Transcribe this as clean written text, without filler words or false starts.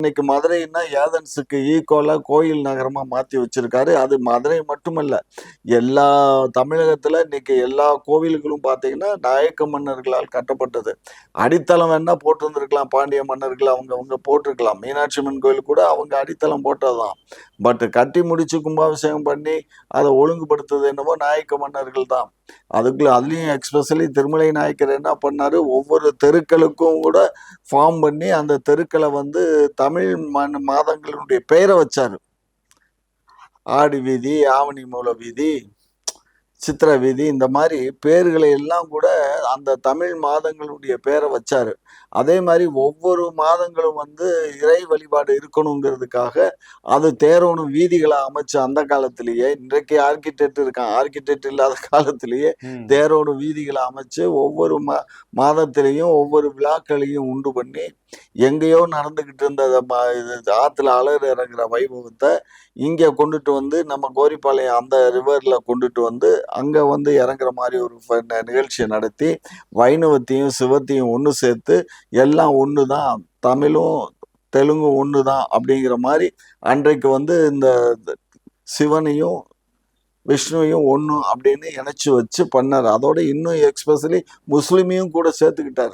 இன்னைக்கு மதுரைன்னா ஏதென்ஸுக்கு ஈக்குவலா கோயில் நகரமா மாத்தி வச்சிருக்காரு. அது மதுரை மட்டுமல்ல, எல்லா தமிழகத்துல இன்னைக்கு எல்லா கோவில்களும் பார்த்தீங்கன்னா, நாயக்க மன்னர்களால் கட்டப்பட்டது. அடித்தளம் வேணா போட்டிருந்திருக்கலாம். பாண்டிய மன்னர்கள் அவங்க போட்டிருக்கலாம். மீனாட்சி அம்மன் கோயில் கூட அவங்க அடித்தளம் போட்டதுதான். பட் கட்டி முடிச்சு கும்பாபிஷேகம் பண்ணி அதை ஒழுங்குபடுத்துறது என்னவோ நாயக்க மன்னர்கள் தான். அதுலயும் எக்ஸ்பெஷலி திருமலை நாயக்கர் என்ன பண்ணாரு, ஒவ்வொரு தெருக்களுக்கும் கூட ஃபார்ம் பண்ணி அந்த தெருக்களை வந்து தமிழ் மாதங்களுடைய பெயரை வச்சாரு. ஆடி வீதி, ஆவணி மூல வீதி, சித்திர வீதி, இந்த மாதிரி பேர்களை எல்லாம் கூட அந்த தமிழ் மாதங்களுடைய பேரை வச்சாரு. அதே மாதிரி ஒவ்வொரு மாதங்களும் வந்து இறை வழிபாடு இருக்கணுங்கிறதுக்காக அது தேரோணும் வீதிகளை அமைச்சு அந்த காலத்திலேயே, இன்றைக்கு ஆர்கிடெக்ட் இருக்கான், ஆர்கிடெக்ட் இல்லாத காலத்திலேயே தேரோடும் வீதிகளை அமைச்சு ஒவ்வொரு மாதத்திலையும் ஒவ்வொரு விழாக்களையும் உண்டு பண்ணி எங்கேயோ நடந்துகிட்டு இருந்த ஆத்துல அலறு இறங்குற வைபவத்தை இங்க கொண்டுட்டு வந்து நம்ம கோரிப்பாளையம் அந்த ரிவர்ல கொண்டுட்டு வந்து அங்க வந்து இறங்குற மாதிரி ஒரு நிகழ்ச்சியை நடத்தி வைணவத்தையும் சிவத்தையும் ஒன்று சேர்த்து எல்லாம் ஒன்று தான், தமிழும் தெலுங்கும் ஒன்று தான் அப்படிங்கிற மாதிரி அன்றைக்கு வந்து இந்த சிவனையும் விஷ்ணுவையும் ஒன்று அப்படின்னு இணைச்சு வச்சு பண்ணார். அதோட இன்னும் எக்ஸ்பெஷலி முஸ்லிமையும் கூட சேர்த்துக்கிட்டாரு.